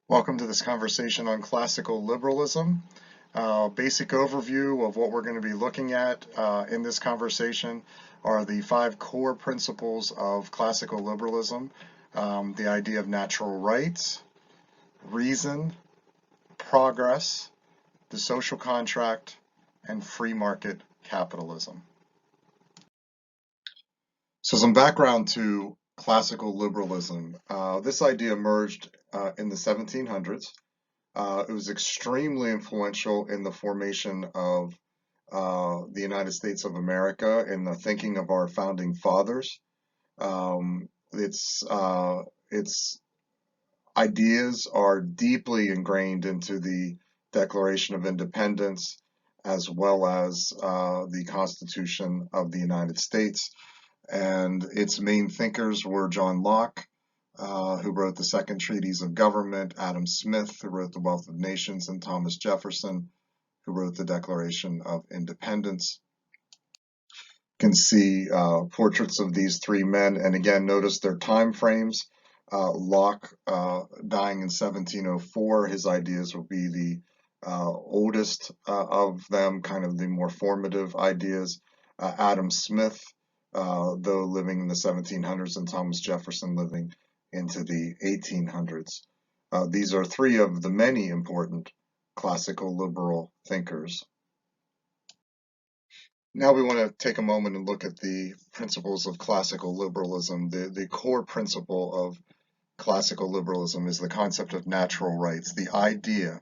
Welcome to this conversation on classical liberalism. Basic overview of what we're going to be looking at in this conversation are the five core principles of classical liberalism. The idea of natural rights, reason, progress, the social contract, and free market capitalism. So some background to classical liberalism. This idea emerged in the 1700s. It was extremely influential in the formation of the United States of America and the thinking of our founding fathers. Its ideas are deeply ingrained into the Declaration of Independence as well as the Constitution of the United States. And its main thinkers were John Locke, who wrote the Second Treatise of Government, Adam Smith, who wrote the Wealth of Nations, and Thomas Jefferson, who wrote the Declaration of Independence. You can see portraits of these three men, and again, notice their time frames. Locke dying in 1704, his ideas will be the oldest of them, kind of the more formative ideas. Adam Smith, though living in the 1700s, and Thomas Jefferson living into the 1800s. These are three of the many important classical liberal thinkers. Now we want to take a moment and look at the principles of classical liberalism. The core principle of classical liberalism is the concept of natural rights, the idea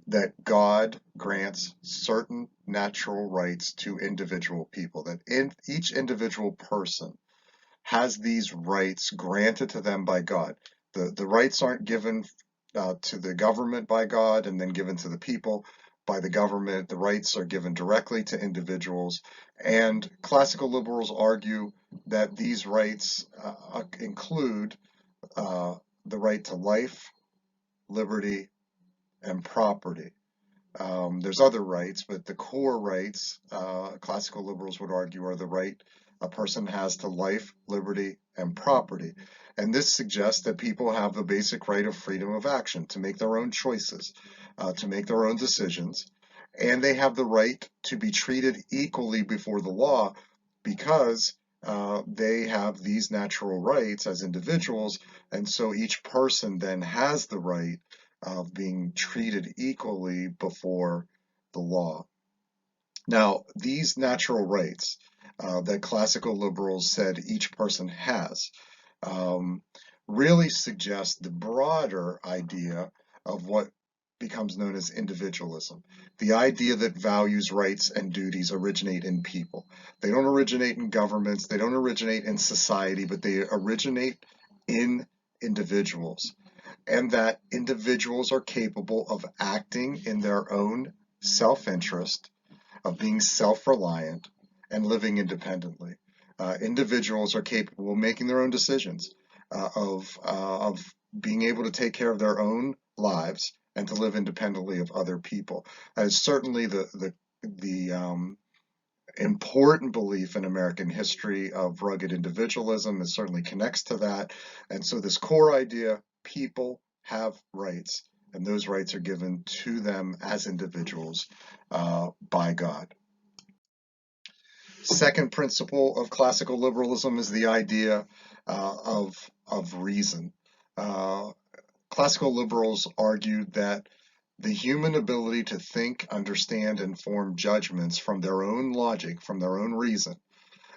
that God grants certain natural rights to individual people, that each individual person has these rights granted to them by God. The rights aren't given to the government by God and then given to the people by the government. The rights are given directly to individuals. And classical liberals argue that these rights include the right to life, liberty, and property. There's other rights, but the core rights, classical liberals would argue, are the right a person has to life, liberty, and property. And this suggests that people have the basic right of freedom of action, to make their own choices, to make their own decisions, and they have the right to be treated equally before the law because they have these natural rights as individuals, and so each person then has the right of being treated equally before the law. Now, these natural rights that classical liberals said each person has really suggest the broader idea of what becomes known as individualism. The idea that values, rights, and duties originate in people. They don't originate in governments, they don't originate in society, but they originate in individuals. And that individuals are capable of acting in their own self-interest, of being self-reliant, and living independently. Individuals are capable of making their own decisions, of being able to take care of their own lives and to live independently of other people. That is certainly the important belief in American history of rugged individualism. It certainly connects to that. And so this core idea, people have rights, and those rights are given to them as individuals by God. Second principle of classical liberalism is the idea of reason. Uh, Classical liberals argued that the human ability to think, understand, and form judgments from their own logic, from their own reason,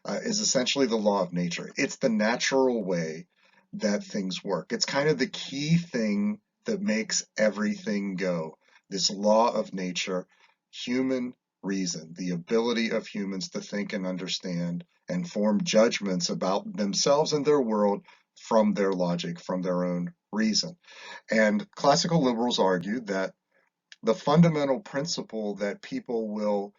is essentially the law of nature. It's the natural way that things work. It's kind of the key thing that makes everything go. This law of nature, human reason, the ability of humans to think and understand and form judgments about themselves and their world from their logic, from their own reason. And classical liberals argued that the fundamental principle that people will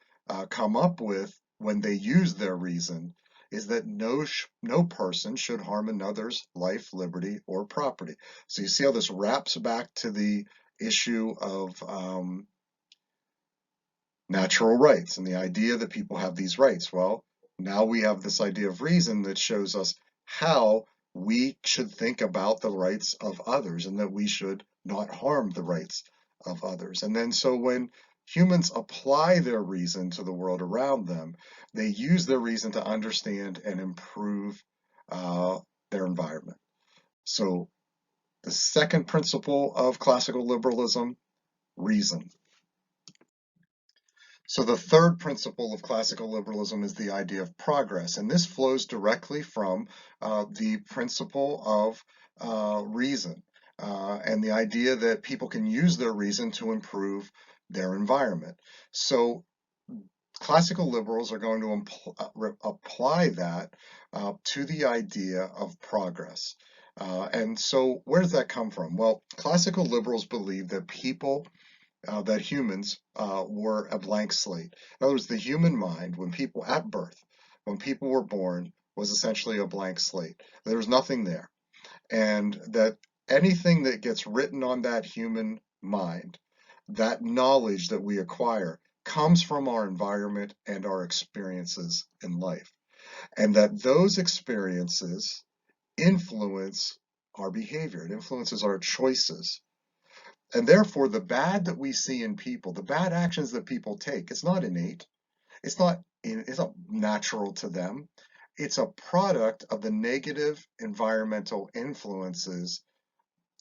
come up with when they use their reason is that no person should harm another's life, liberty, or property. So you see how this wraps back to the issue of natural rights and the idea that people have these rights. Well, now we have this idea of reason that shows us how we should think about the rights of others and that we should not harm the rights of others. And then so when humans apply their reason to the world around them, they use their reason to understand and improve uh, their environment. So the second principle of classical liberalism, reason. So the third principle of classical liberalism is the idea of progress, and this flows directly from the principle of reason and the idea that people can use their reason to improve their environment. So classical liberals are going to apply that to the idea of progress. And so where does that come from? Well, classical liberals believe that that humans were a blank slate. In other words, the human mind, when people at birth, when people were born, was essentially a blank slate. There was nothing there. And that anything that gets written on that human mind, that knowledge that we acquire, comes from our environment and our experiences in life. And that those experiences influence our behavior, it influences our choices. And therefore, the bad that we see in people, the bad actions that people take, it's not innate. It's not natural to them. It's a product of the negative environmental influences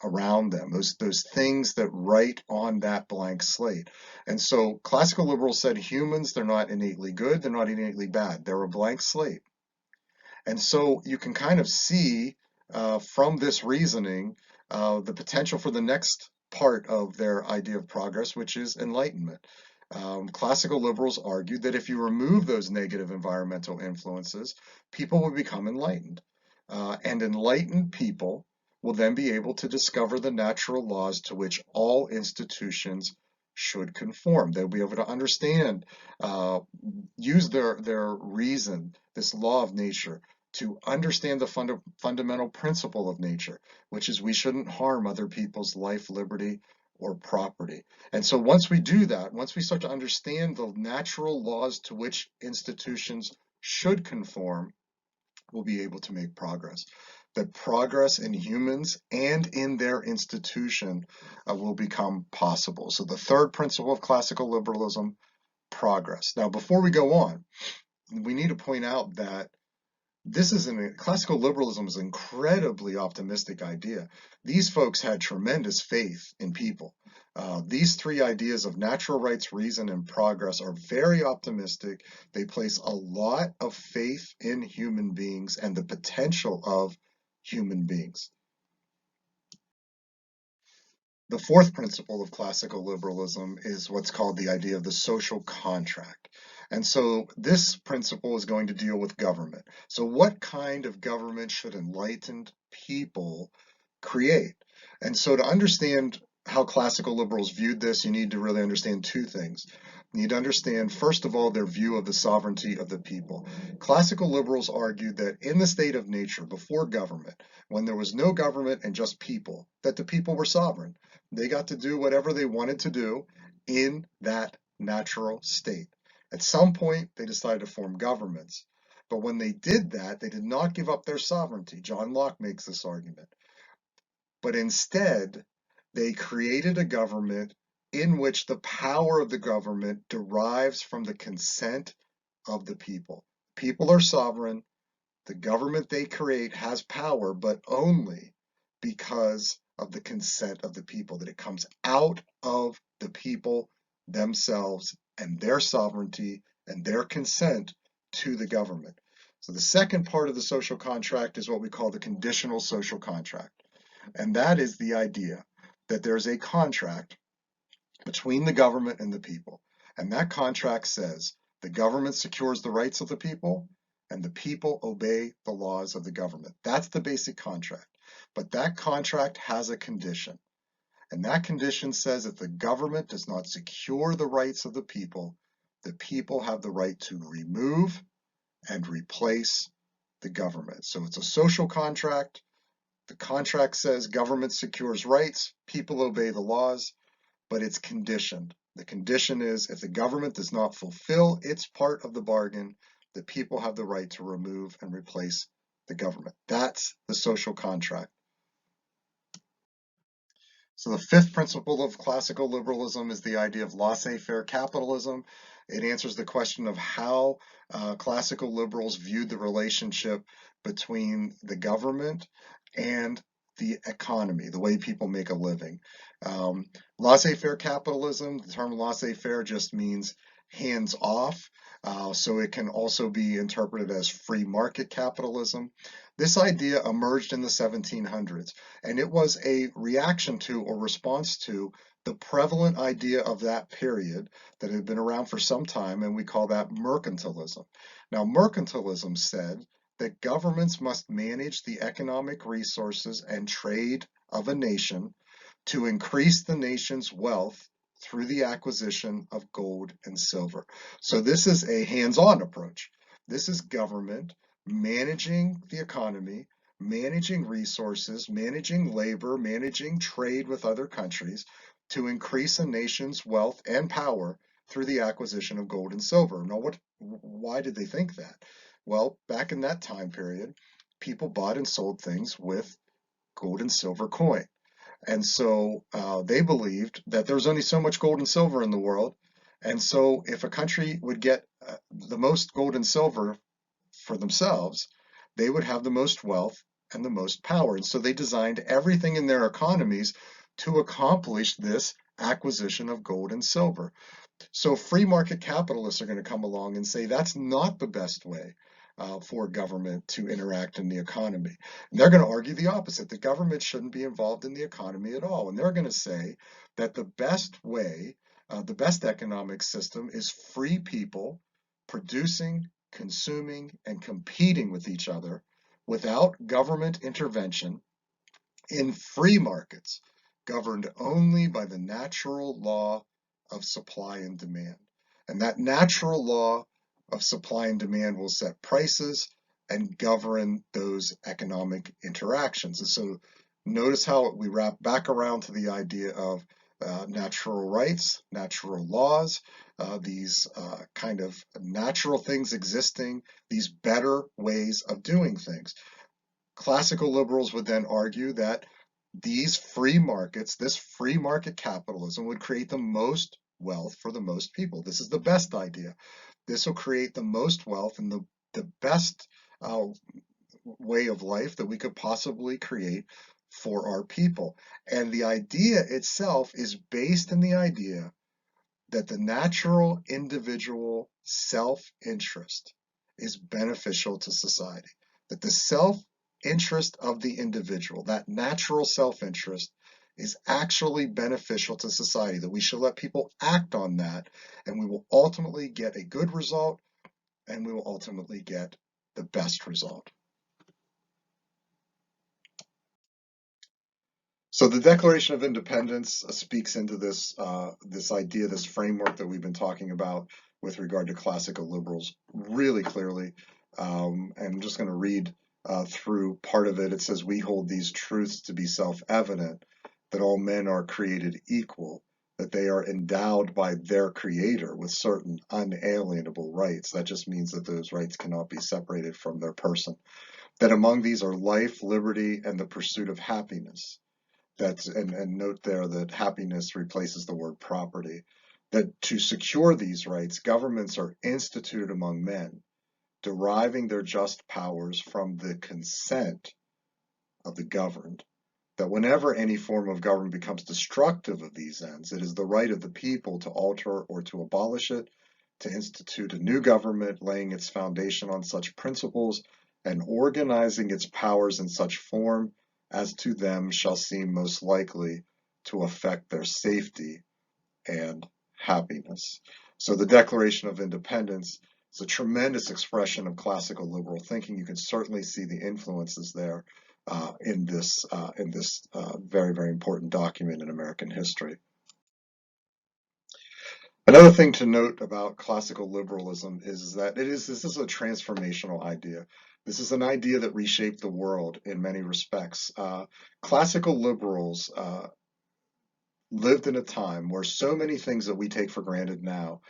around them, those things that write on that blank slate. And so classical liberals said humans, they're not innately good, they're not innately bad. They're a blank slate. And so you can kind of see from this reasoning the potential for the next part of their idea of progress, which is enlightenment. Classical liberals argued that if you remove those negative environmental influences, people will become enlightened. And enlightened people will then be able to discover the natural laws to which all institutions should conform. They'll be able to understand, use their reason, this law of nature, to understand the fundamental principle of nature, which is we shouldn't harm other people's life, liberty, or property. And so once we do that, once we start to understand the natural laws to which institutions should conform, we'll be able to make progress. That progress in humans and in their institution will become possible. So the third principle of classical liberalism, progress. Now, before we go on, we need to point out that classical liberalism is an incredibly optimistic idea. These folks had tremendous faith in people. These three ideas of natural rights, reason, and progress are very optimistic. They place a lot of faith in human beings and the potential of human beings. The fourth principle of classical liberalism is what's called the idea of the social contract. And so this principle is going to deal with government. So what kind of government should enlightened people create? And so to understand how classical liberals viewed this, you need to really understand two things. You need to understand, first of all, their view of the sovereignty of the people. Classical liberals argued that in the state of nature, before government, when there was no government and just people, that the people were sovereign. They got to do whatever they wanted to do in that natural state. At some point, they decided to form governments. But when they did that, they did not give up their sovereignty. John Locke makes this argument. But instead, they created a government in which the power of the government derives from the consent of the people. People are sovereign. The government they create has power, but only because of the consent of the people, that it comes out of the people themselves and their sovereignty and their consent to the government. So the second part of the social contract is what we call the conditional social contract. And that is the idea that there's a contract between the government and the people. And that contract says the government secures the rights of the people and the people obey the laws of the government. That's the basic contract. But that contract has a condition. And that condition says if the government does not secure the rights of the people have the right to remove and replace the government. So it's a social contract. The contract says government secures rights, people obey the laws, but it's conditioned. The condition is if the government does not fulfill its part of the bargain, the people have the right to remove and replace the government. That's the social contract. So the fifth principle of classical liberalism is the idea of laissez-faire capitalism. It answers the question of how classical liberals viewed the relationship between the government and the economy, the way people make a living. Laissez-faire capitalism, the term laissez-faire just means hands off. So it can also be interpreted as free market capitalism. This idea emerged in the 1700s, and it was a reaction to or response to the prevalent idea of that period that had been around for some time, and we call that mercantilism. Now, mercantilism said that governments must manage the economic resources and trade of a nation to increase the nation's wealth through the acquisition of gold and silver. So this is a hands-on approach. This is government managing the economy, managing resources, managing labor, managing trade with other countries to increase a nation's wealth and power through the acquisition of gold and silver. Now, why did they think that? Well, back in that time period, people bought and sold things with gold and silver coin. And so they believed that there was only so much gold and silver in the world. And so if a country would get the most gold and silver for themselves, they would have the most wealth and the most power. And so they designed everything in their economies to accomplish this acquisition of gold and silver. So free market capitalists are going to come along and say that's not the best way for government to interact in the economy. And they're going to argue the opposite, that government shouldn't be involved in the economy at all. And they're going to say that the best way, the best economic system is free people producing, consuming, and competing with each other without government intervention in free markets governed only by the natural law of supply and demand. And that natural law of supply and demand will set prices and govern those economic interactions. And so notice how we wrap back around to the idea of natural rights, natural laws, these kind of natural things existing, these better ways of doing things. Classical liberals would then argue that these free markets, this free market capitalism would create the most wealth for the most people. This is the best idea. This will create the most wealth and the best way of life that we could possibly create for our people. And the idea itself is based in the idea that the natural individual self-interest is beneficial to society, that the self-interest of the individual, that natural self-interest, is actually beneficial to society, that we should let people act on that, and we will ultimately get a good result, and we will ultimately get the best result. So the Declaration of Independence speaks into this idea, this framework that we've been talking about with regard to classical liberals really clearly. And I'm just going to read through part of it. It says, "We hold these truths to be self-evident, that all men are created equal, that they are endowed by their Creator with certain unalienable rights." That just means that those rights cannot be separated from their person. "That among these are life, liberty, and the pursuit of happiness." And note there that happiness replaces the word property. That to secure these rights, governments are instituted among men, deriving their just powers from the consent of the governed. That whenever any form of government becomes destructive of these ends, it is the right of the people to alter or to abolish it, to institute a new government, laying its foundation on such principles and organizing its powers in such form as to them shall seem most likely to affect their safety and happiness. So the Declaration of Independence is a tremendous expression of classical liberal thinking. You can certainly see the influences there in this very, very important document in American history. Another thing to note about classical liberalism is that this is a transformational idea. This is an idea that reshaped the world in many respects. Classical liberals lived in a time where so many things that we take for granted now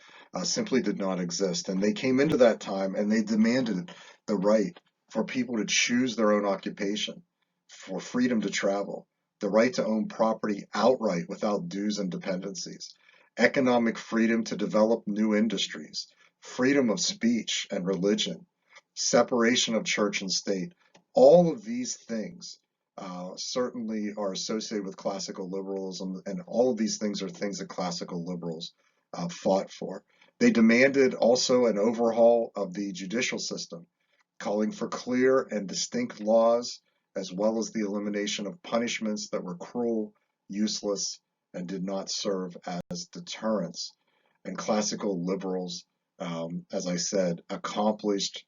simply did not exist. And they came into that time and they demanded the right for people to choose their own occupation, for freedom to travel, the right to own property outright without dues and dependencies, economic freedom to develop new industries, freedom of speech and religion, separation of church and state. All of these things certainly are associated with classical liberalism, and all of these things are things that classical liberals fought for. They demanded also an overhaul of the judicial system, calling for clear and distinct laws, as well as the elimination of punishments that were cruel, useless, and did not serve as deterrents. And classical liberals, as I said, accomplished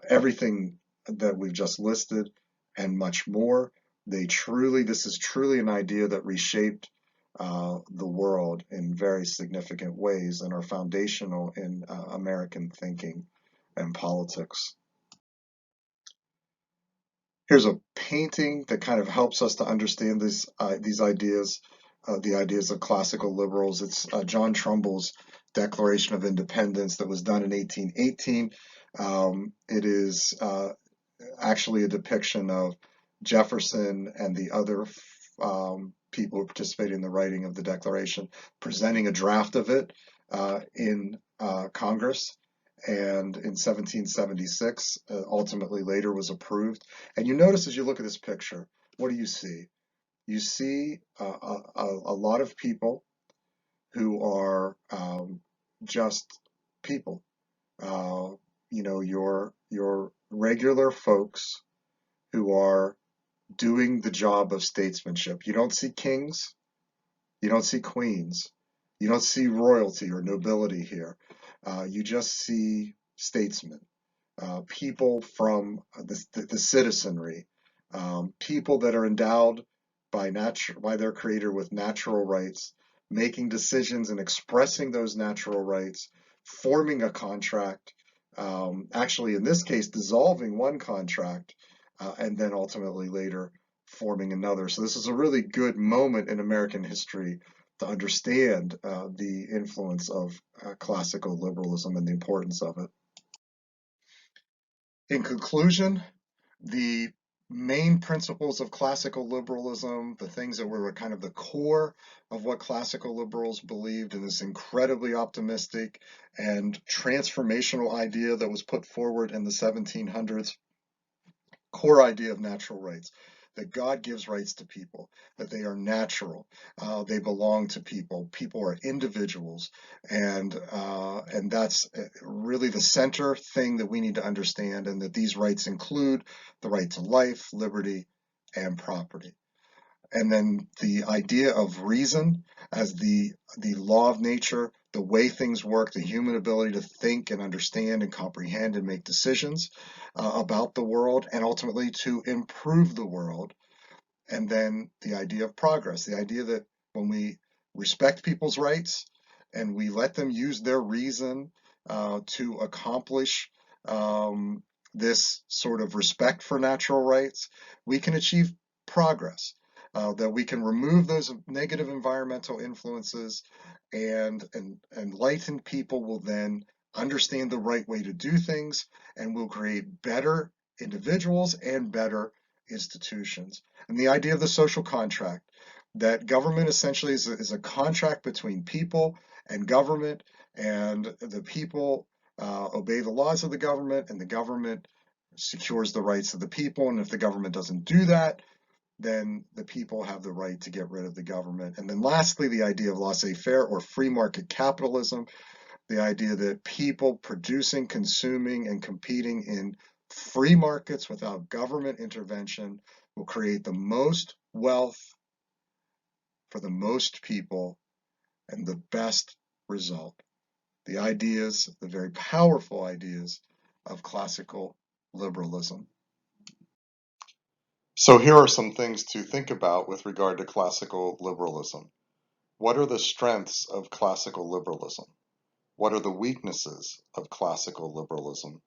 everything that we've just listed and much more. This is truly an idea that reshaped the world in very significant ways and are foundational in American thinking and politics. Here's a painting that kind of helps us to understand these ideas, the ideas of classical liberals. It's John Trumbull's Declaration of Independence that was done in 1818. It is actually a depiction of Jefferson and the other people who participated in the writing of the Declaration, presenting a draft of it in Congress. And in 1776, ultimately later was approved. And you notice as you look at this picture, what do you see? You see a lot of people who are just people. Your regular folks who are doing the job of statesmanship. You don't see kings, you don't see queens, you don't see royalty or nobility here. You just see statesmen, people from the citizenry, people that are endowed by their creator with natural rights, making decisions and expressing those natural rights, forming a contract, actually in this case dissolving one contract, and then ultimately later forming another. So this is a really good moment in American history to understand the influence of classical liberalism and the importance of it. In conclusion, the main principles of classical liberalism, the things that were kind of the core of what classical liberals believed in this incredibly optimistic and transformational idea that was put forward in the 1700s, core idea of natural rights, that God gives rights to people, that they are natural, they belong to people, people are individuals, and that's really the center thing that we need to understand, and that these rights include the right to life, liberty, and property. And then the idea of reason as the law of nature, the way things work, the human ability to think and understand and comprehend and make decisions about the world, and ultimately to improve the world. And then the idea of progress, the idea that when we respect people's rights and we let them use their reason to accomplish this sort of respect for natural rights, we can achieve progress. That we can remove those negative environmental influences, and enlightened people will then understand the right way to do things and will create better individuals and better institutions. And the idea of the social contract, that government essentially is a contract between people and government, and the people obey the laws of the government, and the government secures the rights of the people. And if the government doesn't do that, then the people have the right to get rid of the government. And then lastly, the idea of laissez-faire or free market capitalism, the idea that people producing, consuming, and competing in free markets without government intervention will create the most wealth for the most people and the best result. The ideas, the very powerful ideas of classical liberalism. So here are some things to think about with regard to classical liberalism. What are the strengths of classical liberalism? What are the weaknesses of classical liberalism?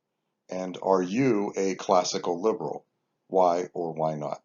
And are you a classical liberal? Why or why not?